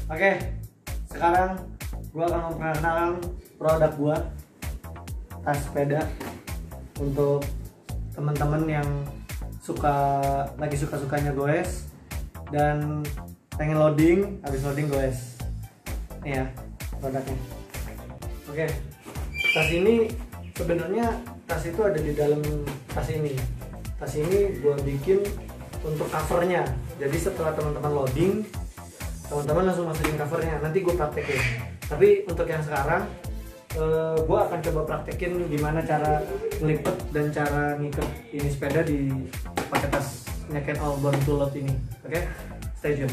Oke, sekarang gua akan memperkenalkan produk gua, tas sepeda untuk teman-teman yang lagi suka-sukanya goes dan pengen loading, habis loading goes. Ini ya produknya. Oke, tas ini sebenarnya tas itu ada di dalam tas ini. Tas ini gua bikin untuk covernya. Jadi setelah teman-teman loading, teman-teman langsung masukin covernya. Nanti gue praktekin. Tapi untuk yang sekarang, gue akan coba praktekin gimana cara ngelipet dan cara ngikat ini sepeda di pakai tasnya Ken All Born to Load ini. Oke, stay tune.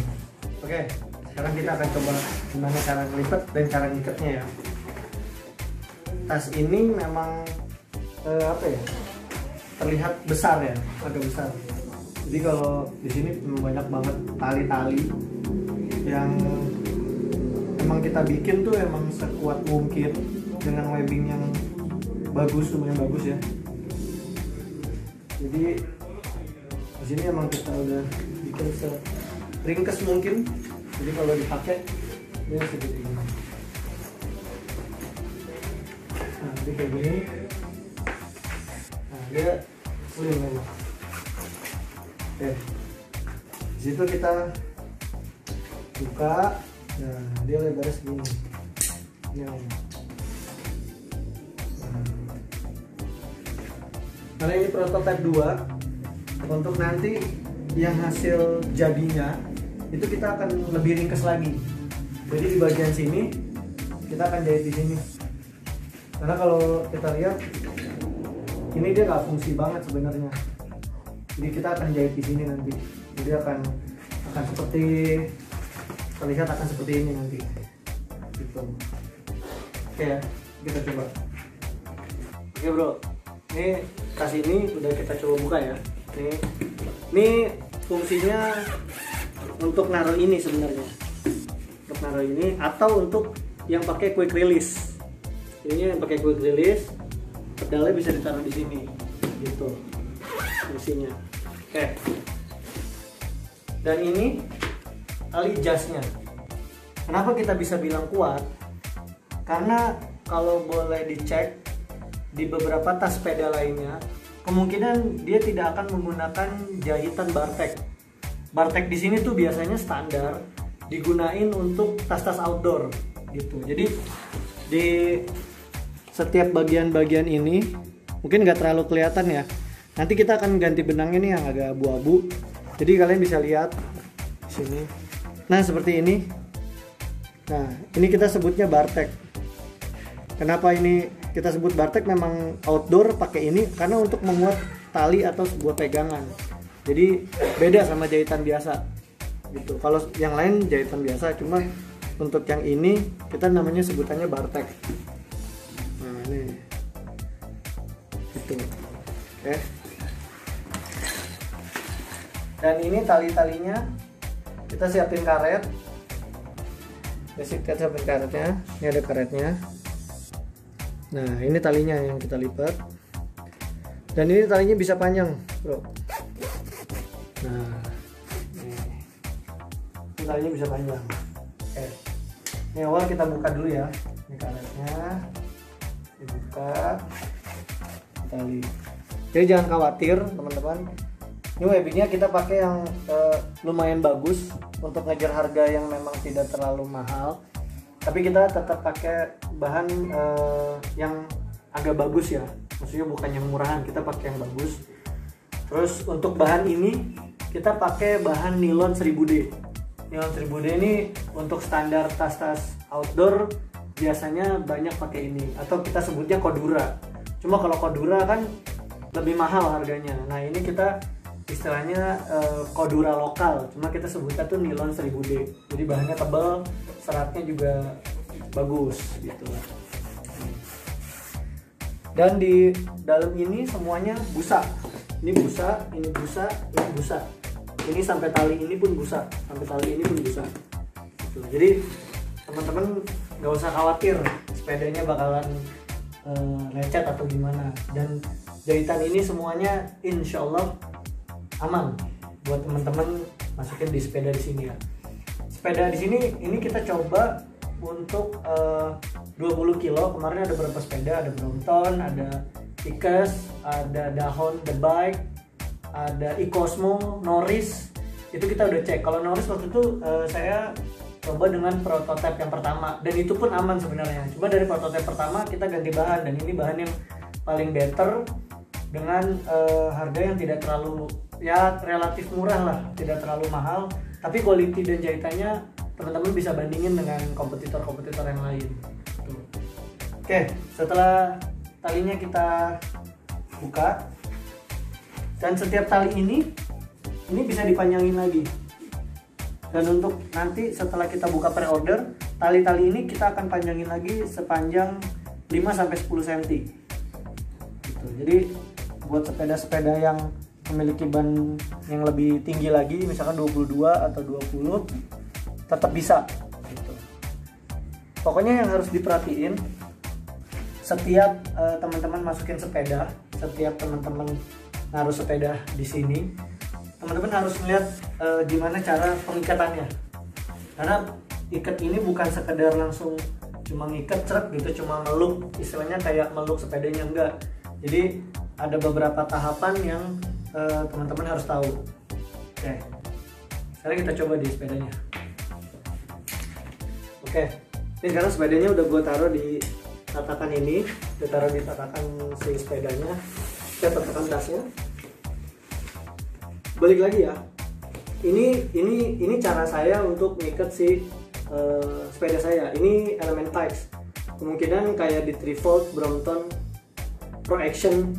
Oke, sekarang kita akan coba gimana cara ngelipet dan cara ngikatnya ya. Tas ini memang terlihat besar ya, agak besar. Jadi kalau di sini banyak banget tali-tali yang emang kita bikin tuh emang sekuat mungkin dengan webbing yang bagus, lumayan bagus ya. Jadi di sini emang kita udah bikin seringkes mungkin. Jadi kalau dipakai dia seperti ini. Nah, jadi kayak gini. Nah, dia slim memang. Oke. Di situ kita buka, nah dia lebarnya segini. Karena ini prototipe 2, untuk nanti yang hasil jadinya itu kita akan lebih ringkas lagi. Jadi di bagian sini kita akan jahit di sini. Karena kalau kita lihat ini dia nggak fungsi banget sebenarnya. Jadi kita akan jahit di sini nanti. Jadi akan seperti terlihat akan seperti ini nanti gitu. Oke ya, kita coba. Oke bro, ini tas ini udah kita coba buka ya. Ini fungsinya untuk naruh ini sebenarnya, untuk naruh ini atau untuk yang pakai quick release. Ini yang pakai quick release, pedalnya bisa ditaruh di sini gitu fungsinya. Oke, dan ini tali jasnya. Kenapa kita bisa bilang kuat? Karena kalau boleh dicek di beberapa tas sepeda lainnya, kemungkinan dia tidak akan menggunakan jahitan Bartek. Bartek di sini tuh biasanya standar digunain untuk tas-tas outdoor gitu. Jadi di setiap bagian-bagian ini mungkin nggak terlalu kelihatan ya. Nanti kita akan ganti benangnya nih yang agak abu-abu. Jadi kalian bisa lihat di sini. Nah seperti ini. Nah ini kita sebutnya Bartek. Kenapa ini kita sebut Bartek? Memang outdoor pakai ini karena untuk menguat tali atau sebuah pegangan. Jadi beda sama jahitan biasa gitu. Kalau yang lain jahitan biasa, cuma untuk yang ini kita namanya sebutannya Bartek. Nah ini gitu. Oke. Dan ini tali-talinya kita siapin karet. Kita siapin karetnya. Ini ada karetnya. Nah ini talinya yang kita lipat. Dan ini talinya bisa panjang bro. Nah ini talinya bisa panjang. Oke. Ini awal kita buka dulu ya. Ini karetnya dibuka, tali. Jadi jangan khawatir teman-teman. Ini webbingnya kita pakai yang lumayan bagus untuk ngejar harga yang memang tidak terlalu mahal. Tapi kita tetap pakai bahan yang agak bagus ya. Maksudnya bukan yang murahan, kita pakai yang bagus. Terus untuk bahan ini kita pakai bahan nilon 1000D. Nilon 1000D ini untuk standar tas-tas outdoor biasanya banyak pakai ini, atau kita sebutnya Cordura. Cuma kalau Cordura kan lebih mahal harganya. Nah ini kita istilahnya Cordura lokal, cuma kita sebutnya tuh nilon 1000D. Jadi bahannya tebal, seratnya juga bagus gitu. Dan di dalam ini semuanya busa. Ini busa, ini busa, ini busa. Ini sampai tali ini pun busa, sampai tali ini pun busa. Gitu. Jadi teman-teman nggak usah khawatir sepedanya bakalan lecet atau gimana. Dan jahitan ini semuanya insya Allah aman buat teman-teman masukin di sepeda di sini ya. sepeda di sini ini kita coba untuk 20 kilo. Kemarin ada beberapa sepeda, ada Brompton, ada Ikes, ada Dahon The Bike, ada iCosmo, Norris. Itu kita udah cek. Kalau Norris waktu itu saya coba dengan prototipe yang pertama dan itu pun aman sebenarnya. Cuma dari prototipe pertama kita ganti bahan dan ini bahan yang paling better dengan harga yang tidak terlalu, ya relatif murah lah, tidak terlalu mahal, tapi quality dan jahitannya teman-teman bisa bandingin dengan kompetitor-kompetitor yang lain. Tuh. Oke, setelah talinya kita buka, dan setiap tali ini bisa dipanjangin lagi. Dan untuk nanti setelah kita buka pre-order, tali-tali ini kita akan panjangin lagi sepanjang 5-10 cm. Gitu. Jadi buat sepeda-sepeda yang memiliki ban yang lebih tinggi lagi, misalkan 22 atau 20, tetap bisa gitu. Pokoknya yang harus diperhatiin setiap teman-teman masukin sepeda, setiap teman-teman naruh sepeda di sini, teman-teman harus melihat gimana cara pengikatannya. Karena ikat ini bukan sekedar langsung cuma ngikat cerek gitu, cuma meluk, istilahnya kayak meluk sepedanya, enggak. Jadi ada beberapa tahapan yang teman-teman harus tahu. Oke, sekarang kita coba di sepedanya. Oke, ini sekarang sepedanya udah gue taruh di tatakan ini, gue taruh di tatakan si sepedanya, kita tatakan tasnya. Balik lagi ya, ini cara saya untuk mengikat si sepeda saya. Ini elemen Pikes, kemungkinan kayak di Trifold, Brompton, Pro Action,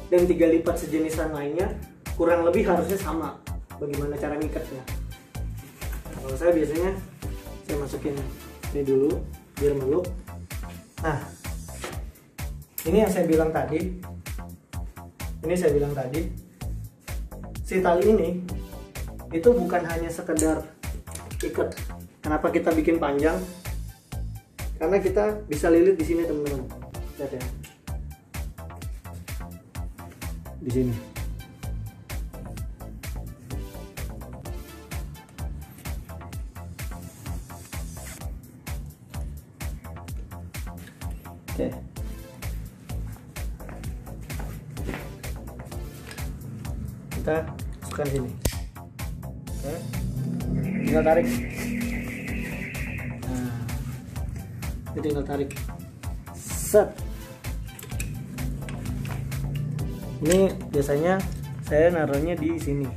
dan 3 lipat sejenisan lainnya kurang lebih harusnya sama bagaimana cara ngikatnya. Kalau saya biasanya saya masukin ini dulu biar meluk. Nah, ini yang saya bilang tadi, si tali ini itu bukan hanya sekedar ikat. Kenapa kita bikin panjang? Karena kita bisa lilit di sini teman-teman. Lihat ya. Di sini. Oke. Kita masukkan sini. Oke. Tinggal tarik. Nah, ini tinggal tarik. Set. Ini biasanya saya naruhnya di sini.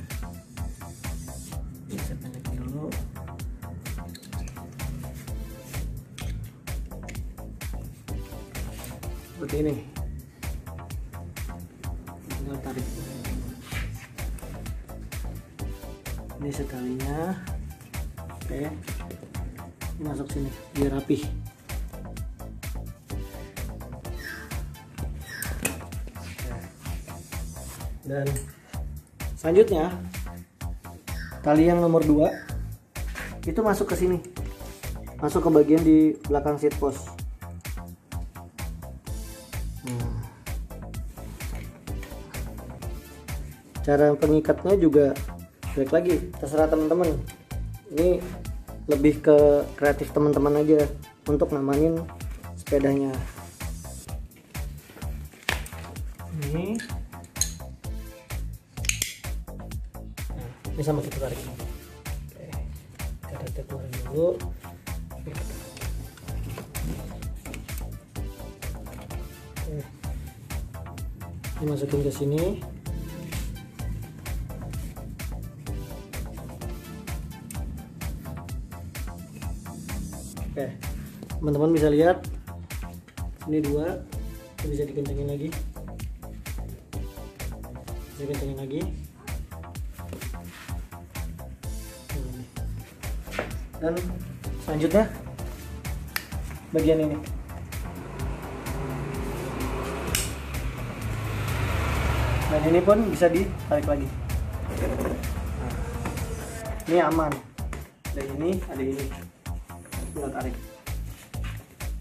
Saya pendekin dulu. Seperti ini. Tinggal tarik. Ini sekalinya. Oke. Ini masuk sini biar rapi. Dan selanjutnya tali yang nomor 2 itu masuk ke sini, masuk ke bagian di belakang seat post. Cara pengikatnya juga balik lagi terserah teman-teman, ini lebih ke kreatif teman-teman aja untuk namanin sepedanya. Ini sama kita tarik. Oke, kita keluarin dulu. Oke. Ini masukin ke sini. Oke, teman-teman bisa lihat ini 2, ini bisa dikencangin lagi, bisa dikencangin lagi. Dan selanjutnya bagian ini. Dan ini pun bisa ditarik lagi. Nah, ini aman. Dan ini ada ini. Tinggal tarik.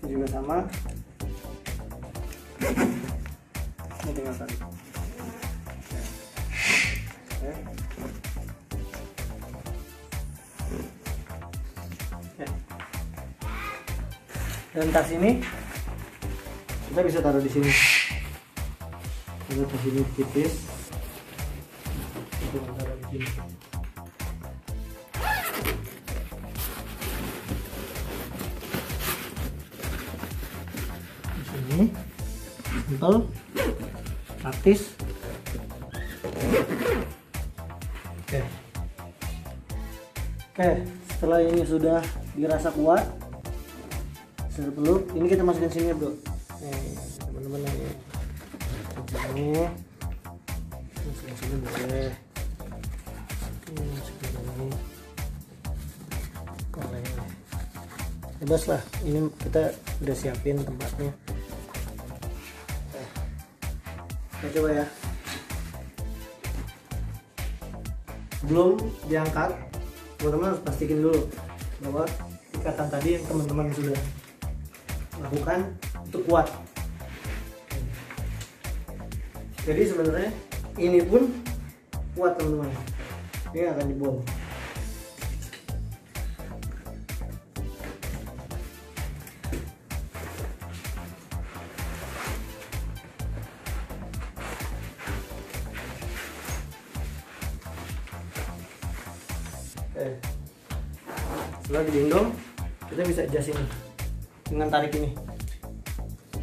Ini juga sama. Ini tinggal tarik. Oke. Dan tas ini kita bisa taruh di sini. Kita tas ini tipis, kita taruh di sini. Di sini, simpel, praktis. Oke, setelah ini sudah dirasa kuat, saya perlu ini kita masukin sini bro. Teman-teman ini masukin sini boleh. Masukin ini boleh. Bebas lah. Ini kita udah siapin tempatnya. Kita coba ya. Sebelum diangkat, teman-teman harus pastikan dulu bahwa ikatan tadi yang teman-teman sudah lakukan itu kuat. Jadi sebenarnya ini pun kuat teman-teman. Ini akan dibom. Setelah digendong, kita bisa adjust ini dengan tarik ini.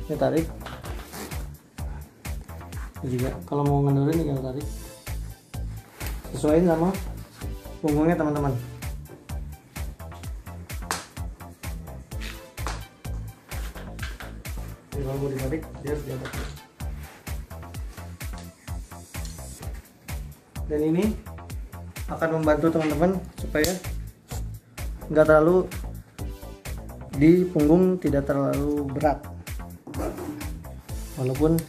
Ini tarik. Ini juga kalau mau ngendorin tinggal tarik. Sesuaiin sama punggungnya teman-teman. Jadi kalau mau ditarik, dia harus diangkat. Dan ini akan membantu teman-teman supaya nggak terlalu di punggung, tidak terlalu berat, walaupun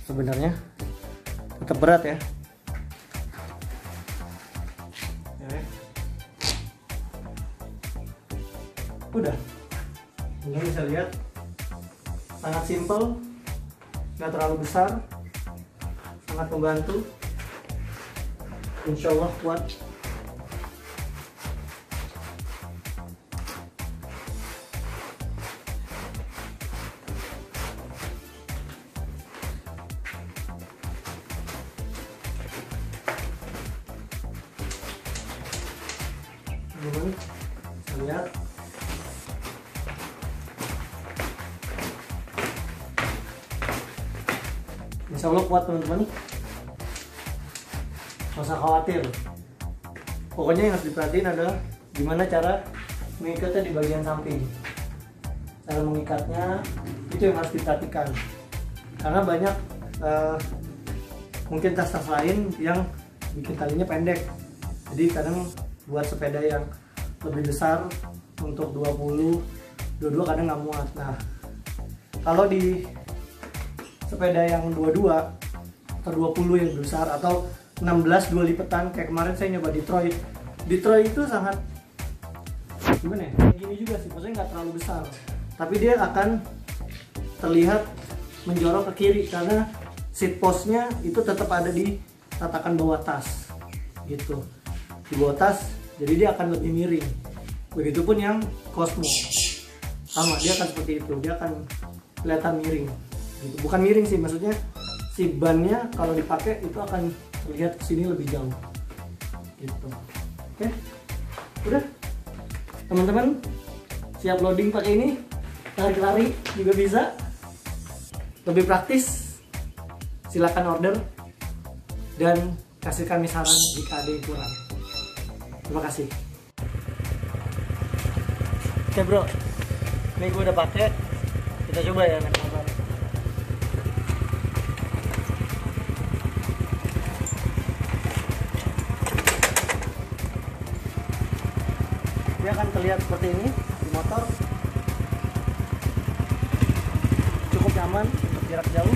sebenarnya tetap berat ya. Udah, ini bisa lihat sangat simple, nggak terlalu besar, sangat membantu. Insya Allah kuat. Teman-teman bisa lihat Insya Allah kuat teman-teman, nggak usah khawatir. Pokoknya yang harus diperhatiin adalah gimana cara mengikatnya di bagian samping. Cara mengikatnya itu yang harus diperhatikan, karena banyak mungkin tas-tas lain yang bikin talinya pendek. Jadi kadang buat sepeda yang lebih besar untuk 20, 22 kadang nggak muat. Nah, kalau di sepeda yang 22 atau 20 yang besar atau 16 2 lipatan kayak kemarin saya nyoba Detroit itu sangat gimana ya, kayak gini juga sih, maksudnya nggak terlalu besar, tapi dia akan terlihat menjorok ke kiri karena seat postnya itu tetap ada di tatakan bawah tas gitu, di bawah tas, jadi dia akan lebih miring. Begitupun yang Cosmo sama, dia akan seperti itu, dia akan kelihatan miring gitu. Bukan miring sih, maksudnya si bannya kalau dipakai itu akan terlihat kesini lebih jauh gitu. Oke, udah teman-teman siap loading pakai ini, lari-lari juga bisa, lebih praktis. Silakan order dan kasih kami saran jika ada yang kurang. Terima kasih. Oke bro, ini gue udah pakai, kita coba ya naik motor. Dia akan terlihat seperti ini di motor, cukup nyaman untuk jarak jauh.